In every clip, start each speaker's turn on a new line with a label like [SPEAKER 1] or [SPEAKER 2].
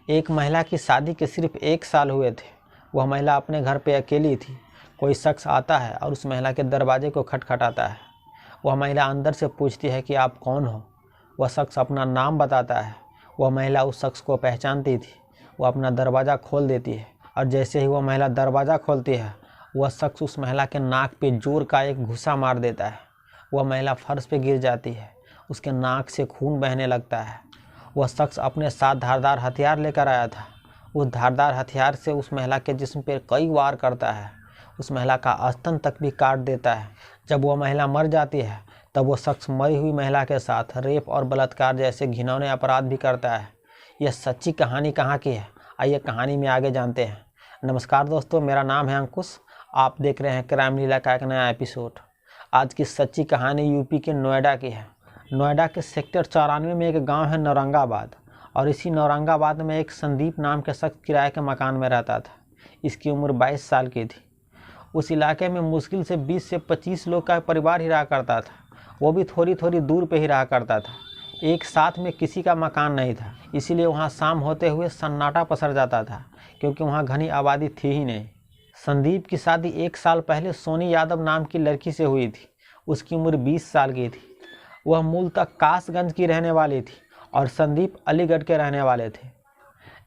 [SPEAKER 1] एक महिला की शादी के सिर्फ 1 साल हुए थे। वह महिला अपने घर पे अकेली थी। कोई शख्स आता है और उस महिला के दरवाजे को खटखटाता है। वह महिला अंदर से पूछती है कि आप कौन हो। वह शख्स अपना नाम बताता है। वह महिला उस शख्स को पहचानती थी। वह अपना दरवाज़ा खोल देती है और जैसे ही वह महिला दरवाज़ा खोलती है, वह शख्स उस महिला के नाक पे जोर का एक घूंसा मार देता है। वह महिला फर्श पे गिर जाती है। उसके नाक से खून बहने लगता है। वह शख्स अपने साथ धारदार हथियार लेकर आया था। उस धारदार हथियार से उस महिला के जिस्म पर कई वार करता है। उस महिला का स्तन तक भी काट देता है। जब वह महिला मर जाती है तब वह शख्स मरी हुई महिला के साथ रेप और बलात्कार जैसे घिनौने अपराध भी करता है। यह सच्ची कहानी कहाँ की है, आइए कहानी में आगे जानते हैं। नमस्कार दोस्तों, मेरा नाम है अंकुश। आप देख रहे हैं क्राइम लीला का एक नया एपिसोड। आज की सच्ची कहानी यूपी के नोएडा की है। नोएडा के सेक्टर 94 में एक गांव है नौरंगाबाद, और इसी नौरंगाबाद में एक संदीप नाम के शख्स किराए के मकान में रहता था। इसकी उम्र 22 साल की थी। उस इलाके में मुश्किल से 20 से 25 लोग का परिवार ही रहा करता था। वो भी थोड़ी थोड़ी दूर पे ही रहा करता था। एक साथ में किसी का मकान नहीं था, इसीलिए वहाँ शाम होते हुए सन्नाटा पसर जाता था, क्योंकि वहाँ घनी आबादी थी ही नहीं। संदीप की शादी 1 साल पहले सोनी यादव नाम की लड़की से हुई थी। उसकी उम्र 20 साल की थी। वह मूलतः कासगंज की रहने वाली थी और संदीप अलीगढ़ के रहने वाले थे।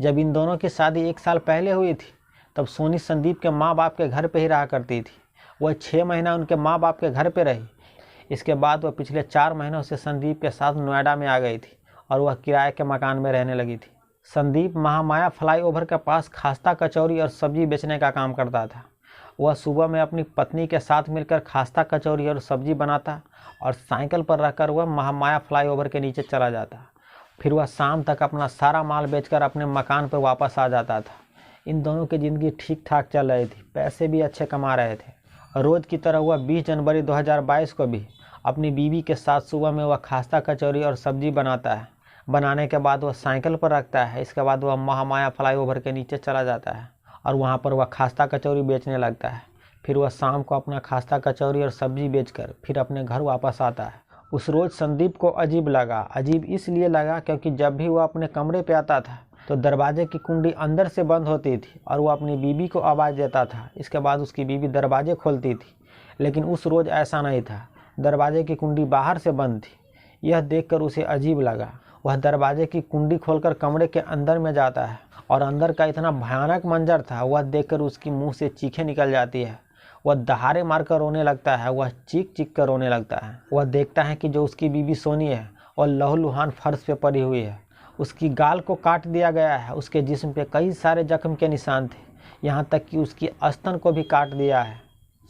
[SPEAKER 1] जब इन दोनों की शादी 1 साल पहले हुई थी तब सोनी संदीप के माँ बाप के घर पे ही रहा करती थी। वह 6 महीना उनके माँ बाप के घर पे रही। इसके बाद वह पिछले 4 महीनों से संदीप के साथ नोएडा में आ गई थी और वह किराए के मकान में रहने लगी थी। संदीप महामाया फ्लाईओवर के पास खास्ता कचौरी और सब्जी बेचने का काम करता था। वह सुबह में अपनी पत्नी के साथ मिलकर खास्ता कचौरी और सब्जी बनाता और साइकिल पर रखकर वह महामाया फ्लाईओवर के नीचे चला जाता। फिर वह शाम तक अपना सारा माल बेचकर अपने मकान पर वापस आ जाता था। इन दोनों की ज़िंदगी ठीक ठाक चल रही थी, पैसे भी अच्छे कमा रहे थे। रोज़ की तरह वह 20 जनवरी 2022 को भी अपनी बीवी के साथ सुबह में वह खास्ता कचौरी और सब्जी बनाता है। बनाने के बाद वह साइकिल पर रखता है। इसके बाद वह महामाया फ्लाईओवर के नीचे चला जाता है और वहाँ पर वह खास्ता कचौरी बेचने लगता है। फिर वह शाम को अपना खास्ता कचौरी और सब्जी बेचकर फिर अपने घर वापस आता है। उस रोज़ संदीप को अजीब लगा। अजीब इसलिए लगा क्योंकि जब भी वह अपने कमरे पे आता था तो दरवाजे की कुंडी अंदर से बंद होती थी और वह अपनी बीवी को आवाज़ देता था। इसके बाद उसकी बीवी दरवाजे खोलती थी, लेकिन उस रोज़ ऐसा नहीं था। दरवाजे की कुंडी बाहर से बंद थी। यह देखकर उसे अजीब लगा। वह दरवाजे की कुंडी खोलकर कमरे के अंदर में जाता है और अंदर का इतना भयानक मंजर था, वह देखकर उसकी मुंह से चीखें निकल जाती है। वह दहाड़े मारकर रोने लगता है। वह चीख चीख कर रोने लगता है। वह देखता है कि जो उसकी बीवी सोनी है और लहूलुहान फर्श पे पड़ी हुई है। उसकी गाल को काट दिया गया है। उसके जिस्म पे कई सारे जख्म के निशान थे, यहाँ तक कि उसकी स्तन को भी काट दिया है।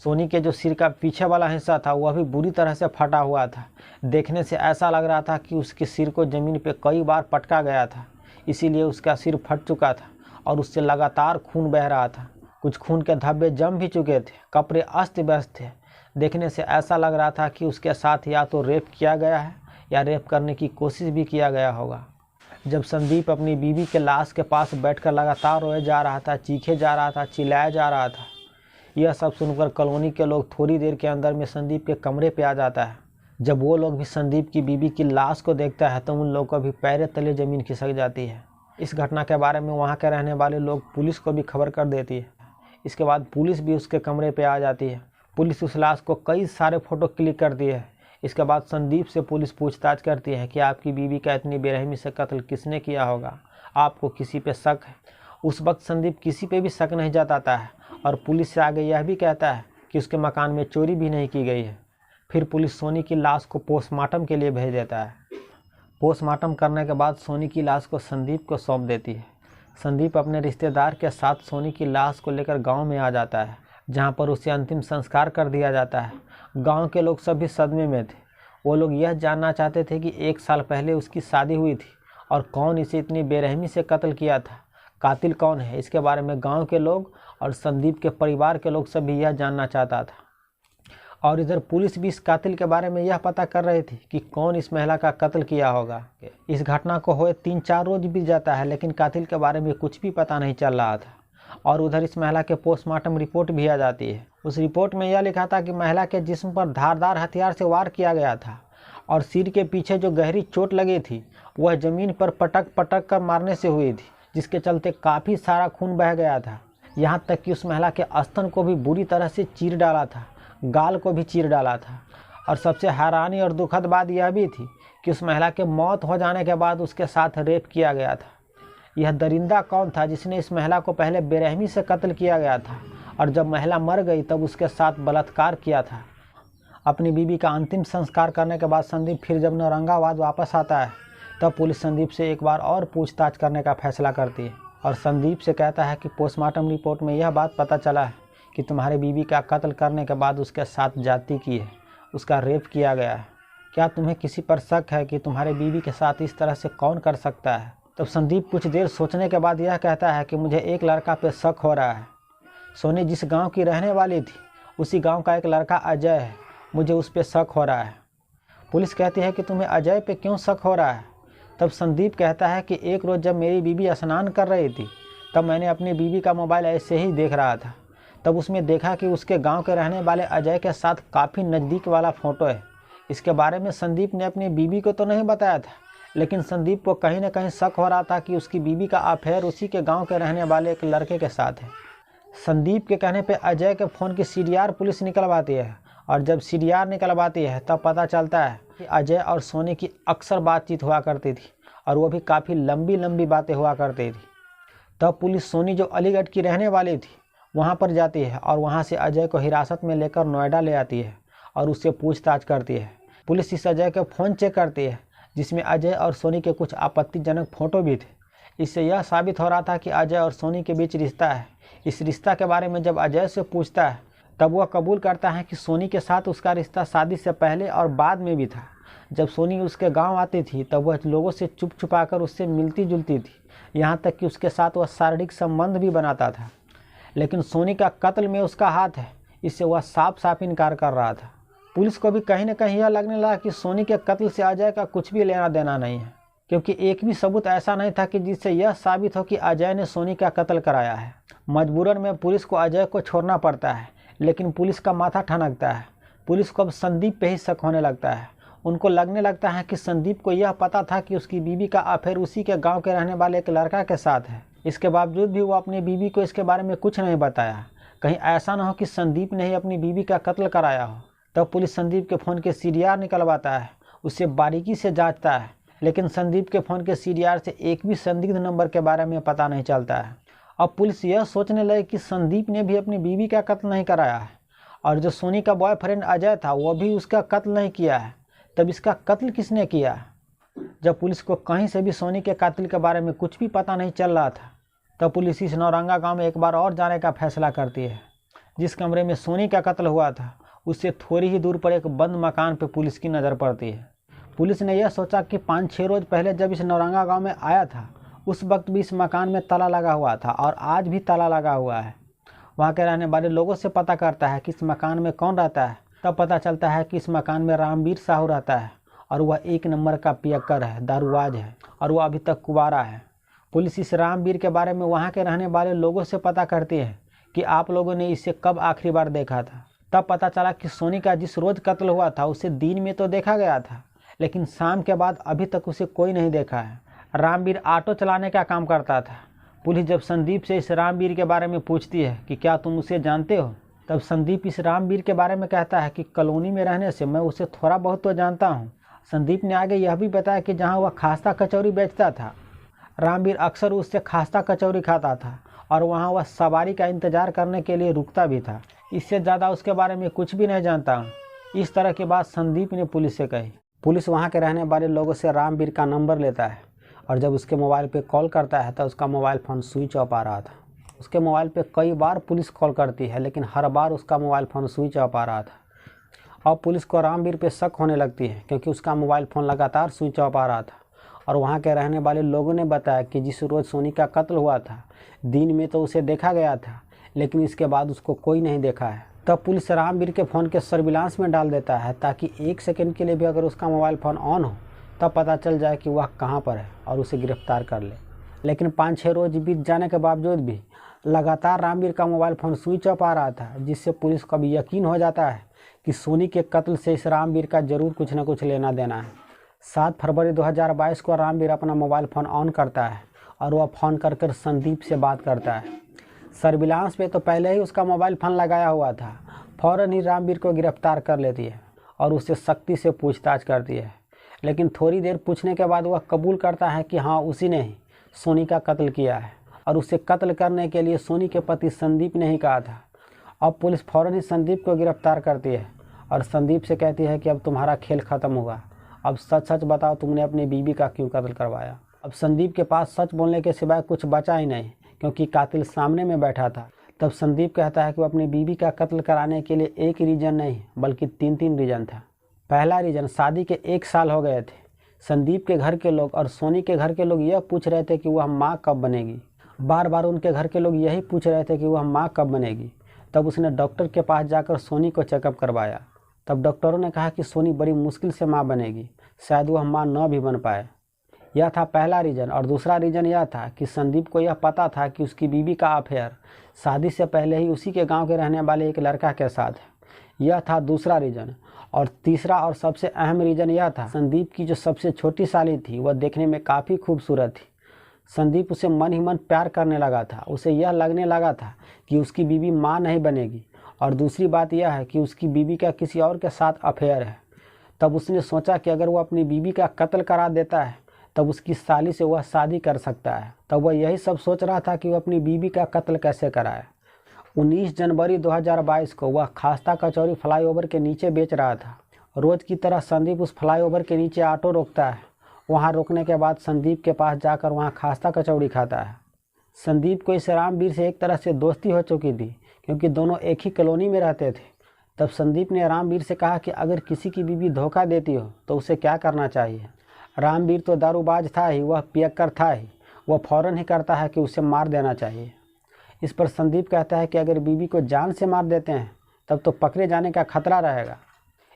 [SPEAKER 1] सोनी के जो सिर का पीछे वाला हिस्सा था वह भी बुरी तरह से फटा हुआ था। देखने से ऐसा लग रहा था कि उसके सिर को ज़मीन पे कई बार पटका गया था, इसीलिए उसका सिर फट चुका था और उससे लगातार खून बह रहा था। कुछ खून के धब्बे जम भी चुके थे। कपड़े अस्त व्यस्त थे। देखने से ऐसा लग रहा था कि उसके साथ या तो रेप किया गया है या रेप करने की कोशिश भी किया गया होगा। जब संदीप अपनी बीवी के लाश के पास बैठकर लगातार रोए जा रहा था, चीखे जा रहा था, चिल्लाया जा रहा था, यह सब सुनकर कॉलोनी के लोग थोड़ी देर के अंदर में संदीप के कमरे पे आ जाता है। जब वो लोग भी संदीप की बीवी की लाश को देखता है तो उन लोगों को भी पैर तले ज़मीन खिसक जाती है। इस घटना के बारे में वहाँ के रहने वाले लोग पुलिस को भी खबर कर देती है। इसके बाद पुलिस भी उसके कमरे पे आ जाती है। पुलिस उस लाश को कई सारे फ़ोटो क्लिक करती है। इसके बाद संदीप से पुलिस पूछताछ करती है कि आपकी बीवी का इतनी बेरहमी से कत्ल किसने किया होगा, आपको किसी पे शक है। उस वक्त संदीप किसी पे भी शक नहीं जताता है और पुलिस से आगे यह भी कहता है कि उसके मकान में चोरी भी नहीं की गई है। फिर पुलिस सोनी की लाश को पोस्टमार्टम के लिए भेज देता है। पोस्टमार्टम करने के बाद सोनी की लाश को संदीप को सौंप देती है। संदीप अपने रिश्तेदार के साथ सोनी की लाश को लेकर गांव में आ जाता है, जहां पर उसे अंतिम संस्कार कर दिया जाता है। गांव के लोग सभी सदमे में थे। वो लोग यह जानना चाहते थे कि 1 साल पहले उसकी शादी हुई थी और कौन इसे इतनी बेरहमी से कत्ल किया था, कातिल कौन है। इसके बारे में गांव के लोग और संदीप के परिवार के लोग सभी यह जानना चाहता था। और इधर पुलिस भी इस कातिल के बारे में यह पता कर रही थी कि कौन इस महिला का कत्ल किया होगा। इस घटना को हुए 3-4 रोज बीत जाता है, लेकिन कातिल के बारे में कुछ भी पता नहीं चल रहा था। और उधर इस महिला के पोस्टमार्टम रिपोर्ट भी आ जाती है। उस रिपोर्ट में यह लिखा था कि महिला के जिस्म पर धारदार हथियार से वार किया गया था और सिर के पीछे जो गहरी चोट लगी थी वह जमीन पर पटक पटक कर मारने से हुई थी, जिसके चलते काफ़ी सारा खून बह गया था। यहाँ तक कि उस महिला के स्तन को भी बुरी तरह से चीर डाला था, गाल को भी चीर डाला था। और सबसे हैरानी और दुखद बात यह भी थी कि उस महिला के मौत हो जाने के बाद उसके साथ रेप किया गया था। यह दरिंदा कौन था जिसने इस महिला को पहले बेरहमी से कत्ल किया गया था और जब महिला मर गई तब उसके साथ बलात्कार किया था। अपनी बीवी का अंतिम संस्कार करने के बाद संदीप फिर जब औरंगाबाद वापस आता है तब पुलिस संदीप से एक बार और पूछताछ करने का फैसला करती है और संदीप से कहता है कि पोस्टमार्टम रिपोर्ट में यह बात पता चला है कि तुम्हारी बीवी का कत्ल करने के बाद उसके साथ ज्यादती की है, उसका रेप किया गया है। क्या तुम्हें किसी पर शक है कि तुम्हारे बीवी के साथ इस तरह से कौन कर सकता है? तब संदीप कुछ देर सोचने के बाद यह कहता है कि मुझे एक लड़का पे शक हो रहा है। सोनी जिस गांव की रहने वाली थी उसी गांव का एक लड़का अजय है, मुझे उस पर शक हो रहा है। पुलिस कहती है कि तुम्हें अजय पे क्यों शक हो रहा है? तब संदीप कहता है कि एक रोज़ जब मेरी बीवी स्नान कर रही थी तब मैंने अपनी बीवी का मोबाइल ऐसे ही देख रहा था। तब उसमें देखा कि उसके गांव के रहने वाले अजय के साथ काफ़ी नज़दीक वाला फ़ोटो है। इसके बारे में संदीप ने अपनी बीवी को तो नहीं बताया था, लेकिन संदीप को कहीं ना कहीं शक हो रहा था कि उसकी बीवी का अफेयर उसी के गाँव के रहने वाले एक लड़के के साथ है। संदीप के कहने पर अजय के फ़ोन की CDR पुलिस निकलवाती है और जब CDR निकलवाती है तब पता चलता है कि अजय और सोनी की अक्सर बातचीत हुआ करती थी और वो भी काफ़ी लंबी लंबी बातें हुआ करती थी। तब पुलिस सोनी जो अलीगढ़ की रहने वाली थी वहाँ पर जाती है और वहाँ से अजय को हिरासत में लेकर नोएडा ले आती है और उससे पूछताछ करती है। पुलिस इस अजय के फ़ोन चेक करती है जिसमें अजय और सोनी के कुछ आपत्तिजनक फ़ोटो भी थे। इससे यह साबित हो रहा था कि अजय और सोनी के बीच रिश्ता है। इस रिश्ता के बारे में जब अजय से पूछता है तब वह कबूल करता है कि सोनी के साथ उसका रिश्ता शादी से पहले और बाद में भी था। जब सोनी उसके गांव आती थी तब वह लोगों से चुप छुपाकर उससे मिलती जुलती थी, यहाँ तक कि उसके साथ वह शारीरिक संबंध भी बनाता था। लेकिन सोनी का कत्ल में उसका हाथ है, इससे वह साफ साफ इनकार कर रहा था। पुलिस को भी कहीं न कहीं यह लगने लगा कि सोनी के कत्ल से अजय का कुछ भी लेना देना नहीं है, क्योंकि एक भी सबूत ऐसा नहीं था कि जिससे यह साबित हो कि अजय ने सोनी का कत्ल कराया है। मजबूरन में पुलिस को अजय को छोड़ना पड़ता है, लेकिन पुलिस का माथा ठनकता है। पुलिस को अब संदीप पे ही शक होने लगता है। उनको लगने लगता है कि संदीप को यह पता था कि उसकी बीवी का अफेयर उसी के गांव के रहने वाले एक लड़का के साथ है। इसके बावजूद भी वो अपनी बीवी को इसके बारे में कुछ नहीं बताया। कहीं ऐसा न हो कि संदीप ने ही अपनी बीवी का कत्ल कराया हो। तब पुलिस संदीप के फ़ोन के CDR निकलवाता है, उससे बारीकी से जाँचता है, लेकिन संदीप के फ़ोन के CDR से एक भी संदिग्ध नंबर के बारे में पता नहीं चलता है। अब पुलिस यह सोचने लगी कि संदीप ने भी अपनी बीवी का कत्ल नहीं कराया है और जो सोनी का बॉयफ्रेंड अजय था वह भी उसका कत्ल नहीं किया है। तब इसका कत्ल किसने किया? जब पुलिस को कहीं से भी सोनी के कातिल के बारे में कुछ भी पता नहीं चल रहा था तब पुलिस इस नौरंगा गांव में एक बार और जाने का फैसला करती है। जिस कमरे में सोनी का कत्ल हुआ था उससे थोड़ी ही दूर पर एक बंद मकान पर पुलिस की नज़र पड़ती है। पुलिस ने यह सोचा कि 5-6 रोज़ पहले जब इस नौरंगा गाँव में आया था उस वक्त भी इस मकान में ताला लगा हुआ था और आज भी ताला लगा हुआ है। वहाँ के रहने वाले लोगों से पता करता है कि इस मकान में कौन रहता है। तब पता चलता है कि इस मकान में रामवीर साहू रहता है और वह 1 नंबर का पियक्कर है, दारूबाज है और वह अभी तक कुंवारा है। पुलिस इस रामवीर के बारे में वहाँ के रहने वाले लोगों से पता करती है कि आप लोगों ने इसे कब आखिरी बार देखा था। तब पता चला कि सोनी का जिस रोज़ कत्ल हुआ था उसे दिन में तो देखा गया था, लेकिन शाम के बाद अभी तक उसे कोई नहीं देखा है। रामवीर ऑटो चलाने का काम करता था। पुलिस जब संदीप से इस रामवीर के बारे में पूछती है कि क्या तुम उसे जानते हो, तब संदीप इस रामवीर के बारे में कहता है कि कॉलोनी में रहने से मैं उसे थोड़ा बहुत तो जानता हूँ। संदीप ने आगे यह भी बताया कि जहाँ वह खास्ता कचौरी बेचता था रामवीर अक्सर उससे खास्ता कचौरी खाता था और वहाँ वह सवारी का इंतज़ार करने के लिए रुकता भी था। इससे ज़्यादा उसके बारे में कुछ भी नहीं जानता हूँ। इस तरह की बात संदीप ने पुलिस से कही। पुलिस वहाँ के रहने वाले लोगों से रामवीर का नंबर लेता है और जब उसके मोबाइल पे कॉल करता है तो उसका मोबाइल फ़ोन स्विच ऑफ आ रहा था। उसके मोबाइल पे कई बार पुलिस कॉल करती है लेकिन हर बार उसका मोबाइल फ़ोन स्विच ऑफ आ रहा था। अब पुलिस को रामवीर पे शक होने लगती है क्योंकि उसका मोबाइल फ़ोन लगातार स्विच ऑफ आ रहा था और वहाँ के रहने वाले लोगों ने बताया कि जिस रोज़ सोनी का कत्ल हुआ था दिन में तो उसे देखा गया था, लेकिन इसके बाद उसको कोई नहीं देखा है। तब पुलिस रामवीर के फ़ोन के सर्विलांस में डाल देता है ताकि 1 सेकंड के लिए भी अगर उसका मोबाइल फ़ोन ऑन हो तब पता चल जाए कि वह कहाँ पर है और उसे गिरफ्तार कर ले। लेकिन 5-6 रोज़ बीत जाने के बावजूद भी लगातार रामवीर का मोबाइल फ़ोन स्विच ऑफ आ रहा था, जिससे पुलिस को भी यकीन हो जाता है कि सोनी के कत्ल से इस रामवीर का ज़रूर कुछ न कुछ लेना देना है। 7 फरवरी 2022 को रामवीर अपना मोबाइल फ़ोन ऑन करता है
[SPEAKER 2] और वह फ़ोन कर कर संदीप से बात करता है। सर्विलांस पे तो पहले ही उसका मोबाइल फ़ोन लगाया हुआ था। फ़ौरन ही रामवीर को गिरफ्तार कर लेती है और उससे सख्ती से पूछताछ करती है। लेकिन थोड़ी देर पूछने के बाद वह कबूल करता है कि हाँ, उसी ने ही सोनी का कत्ल किया है और उसे कत्ल करने के लिए सोनी के पति संदीप ने ही कहा था। अब पुलिस फ़ौरन ही संदीप को गिरफ्तार करती है और संदीप से कहती है कि अब तुम्हारा खेल ख़त्म हुआ। अब सच सच बताओ, तुमने अपनी बीवी का क्यों कत्ल करवाया। अब संदीप के पास सच बोलने के सिवाय कुछ बचा ही नहीं, क्योंकि कातिल सामने में बैठा था। तब संदीप कहता है कि वो अपनी बीवी का कत्ल कराने के लिए एक रीज़न नहीं बल्कि तीन रीज़न था। पहला रीज़न, शादी के 1 साल हो गए थे। संदीप के घर के लोग और सोनी के घर के लोग यह पूछ रहे थे कि वह माँ कब बनेगी। बार बार उनके घर के लोग यही पूछ रहे थे कि वह माँ कब बनेगी। तब उसने डॉक्टर के पास जाकर सोनी को चेकअप करवाया। तब डॉक्टरों ने कहा कि सोनी बड़ी मुश्किल से माँ बनेगी, शायद वह माँ न भी बन पाए। यह था पहला रीज़न। और दूसरा रीज़न यह था कि संदीप को यह पता था कि उसकी बीवी का अफेयर शादी से पहले ही उसी के गांव के रहने वाले एक लड़का के साथ है। यह था दूसरा रीज़न। और तीसरा और सबसे अहम रीज़न यह था, संदीप की जो सबसे छोटी साली थी वह देखने में काफ़ी खूबसूरत थी। संदीप उसे मन ही मन प्यार करने लगा था। उसे यह लगने लगा था कि उसकी बीवी माँ नहीं बनेगी। और दूसरी बात यह है कि उसकी बीवी का किसी और के साथ अफेयर है। तब उसने सोचा कि अगर वह अपनी बीवी का कत्ल करा देता है तब उसकी साली से वह शादी कर सकता है। तब वह यही सब सोच रहा था कि वह अपनी बीवी का कत्ल कैसे कराए। 19 जनवरी 2022 को वह खास्ता कचौरी फ्लाईओवर के नीचे बेच रहा था। रोज़ की तरह संदीप उस फ्लाईओवर के नीचे ऑटो रोकता है। वहाँ रोकने के बाद संदीप के पास जाकर वहाँ खास्ता कचौड़ी खाता है। संदीप को इस रामवीर से एक तरह से दोस्ती हो चुकी थी, क्योंकि दोनों एक ही कॉलोनी में रहते थे। तब संदीप ने रामवीर से कहा कि अगर किसी की बीवी धोखा देती हो तो उसे क्या करना चाहिए। रामवीर तो दारूबाज था ही, वह पियक्कर था ही। वह फ़ौरन ही करता है कि उसे मार देना चाहिए। इस पर संदीप कहता है कि अगर बीवी को जान से मार देते हैं तब तो पकड़े जाने का खतरा रहेगा।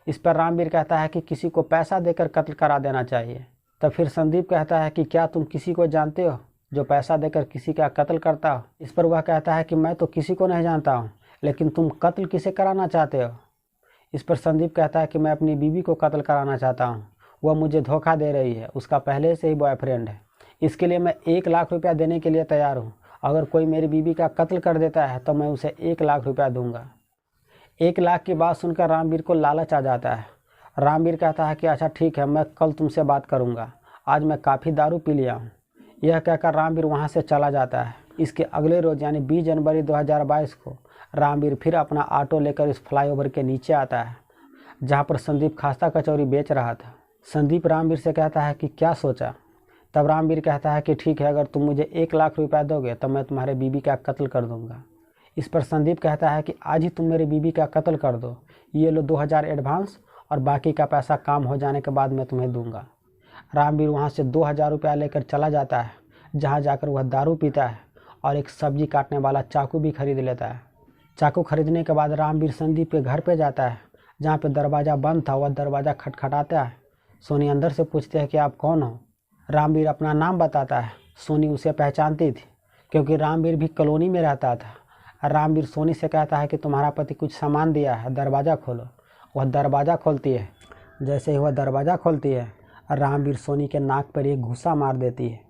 [SPEAKER 2] इस पर रामवीर कहता है कि किसी को पैसा देकर कत्ल करा देना चाहिए। तब फिर संदीप कहता है कि क्या तुम किसी को जानते हो जो पैसा देकर किसी का कत्ल करता हो। इस पर वह कहता है कि मैं तो किसी को नहीं जानता हूँ, लेकिन तुम कत्ल किसे कराना चाहते हो। इस पर संदीप कहता है कि मैं अपनी बीवी को कत्ल कराना चाहता हूँ, वह मुझे धोखा दे रही है, उसका पहले से ही बॉयफ्रेंड है। इसके लिए मैं 1 लाख रुपया देने के लिए तैयार हूँ। अगर कोई मेरी बीवी का कत्ल कर देता है तो मैं उसे 1 लाख रुपया दूंगा। 1 लाख की बात सुनकर रामवीर को लालच आ जाता है। रामवीर कहता है कि अच्छा ठीक है, मैं कल तुमसे बात करूँगा, आज मैं काफ़ी दारू पी लिया हूँ। यह कहकर रामवीर वहाँ से चला जाता है। इसके अगले रोज़ यानी 20 जनवरी 2022 को रामवीर फिर अपना ऑटो लेकर इस फ्लाईओवर के नीचे आता है जहाँ पर संदीप खास्ता कचौरी बेच रहा था। संदीप रामवीर से कहता है कि क्या सोचा। तब रामवीर कहता है कि ठीक है, अगर तुम मुझे 1 लाख रुपया दोगे तो मैं तुम्हारे बीवी का कत्ल कर दूंगा। इस पर संदीप कहता है कि आज ही तुम मेरी बीवी का कत्ल कर दो, ये लो 2000 एडवांस और बाकी का पैसा काम हो जाने के बाद मैं तुम्हें दूंगा। रामवीर वहाँ से 2000 रुपया लेकर चला जाता है, जहाँ जाकर वह दारू पीता है और एक सब्जी काटने वाला चाकू भी खरीद लेता है। चाकू खरीदने के बाद रामवीर संदीप के घर पे जाता है, जहाँ पे दरवाज़ा बंद था। वह दरवाज़ा खटखटाता है। सोनी अंदर से पूछती है कि आप कौन हो। रामवीर अपना नाम बताता है। सोनी उसे पहचानती थी, क्योंकि रामवीर भी कॉलोनी में रहता था। रामवीर सोनी से कहता है कि तुम्हारा पति कुछ सामान दिया है, दरवाज़ा खोलो। वह दरवाज़ा खोलती है। जैसे ही वह दरवाज़ा खोलती है, रामवीर सोनी के नाक पर एक घूंसा मार देती है।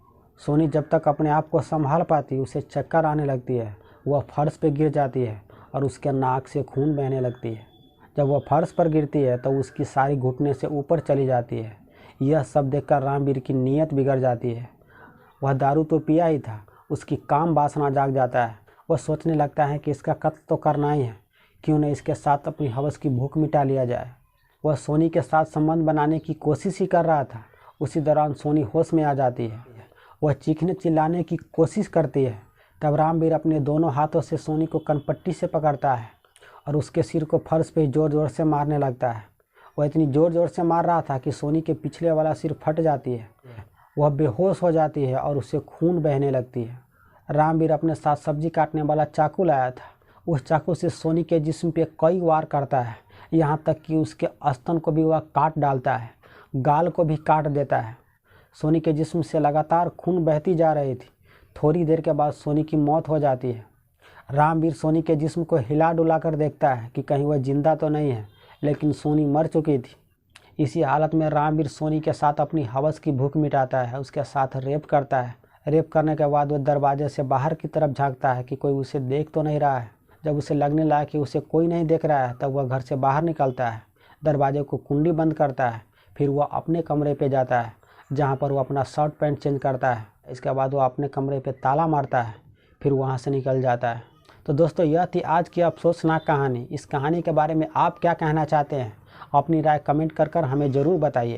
[SPEAKER 2] सोनी जब तक अपने आप को संभाल पाती, उसे चक्कर आने लगती है। वह फर्श पर गिर जाती है और उसके नाक से खून बहने लगती है। जब वह फर्श पर गिरती है तो उसकी सारी घुटने से ऊपर चली जाती है। यह सब देखकर रामवीर की नीयत बिगड़ जाती है। वह दारू तो पिया ही था, उसकी काम वासना जाग जाता है। वह सोचने लगता है कि इसका कत्ल तो करना ही है, क्यों न इसके साथ अपनी हवस की भूख मिटा लिया जाए। वह सोनी के साथ संबंध बनाने की कोशिश ही कर रहा था। उसी दौरान सोनी होश में आ जाती है। वह चीखने चिल्लाने की कोशिश करती है। तब रामवीर अपने दोनों हाथों से सोनी को कनपट्टी से पकड़ता है और उसके सिर को फर्श पे जोर जोर से मारने लगता है। वह इतनी जोर जोर से मार रहा था कि सोनी के पिछले वाला सिर फट जाती है। वह बेहोश हो जाती है और उससे खून बहने लगती है। रामवीर अपने साथ सब्जी काटने वाला चाकू लाया था। उस चाकू से सोनी के जिस्म पे कई वार करता है, यहाँ तक कि उसके स्तन को भी वह काट डालता है, गाल को भी काट देता है। सोनी के जिस्म से लगातार खून बहती जा रही थी। थोड़ी देर के बाद सोनी की मौत हो जाती है। रामवीर सोनी के जिस्म को हिला डुला कर देखता है कि कहीं वह जिंदा तो नहीं है, लेकिन सोनी मर चुकी थी। इसी हालत में रामवीर सोनी के साथ अपनी हवस की भूख मिटाता है, उसके साथ रेप करता है, रेप करने के बाद वो दरवाजे से बाहर की तरफ झांकता है कि कोई उसे देख तो नहीं रहा है। जब उसे लगने लगा कि उसे कोई नहीं देख रहा है तब वह घर से बाहर निकलता है, दरवाजे को कुंडी बंद करता है। फिर वह अपने कमरे पे जाता है जहाँ पर वो अपना शर्ट पैंट चेंज करता है। इसके बाद वो अपने कमरे पे ताला मारता है, फिर वहाँ से निकल जाता है। तो दोस्तों, यह थी आज की अफसोसनाक कहानी। इस कहानी के बारे में आप क्या कहना चाहते हैं? अपनी राय कमेंट कर हमें ज़रूर बताइए।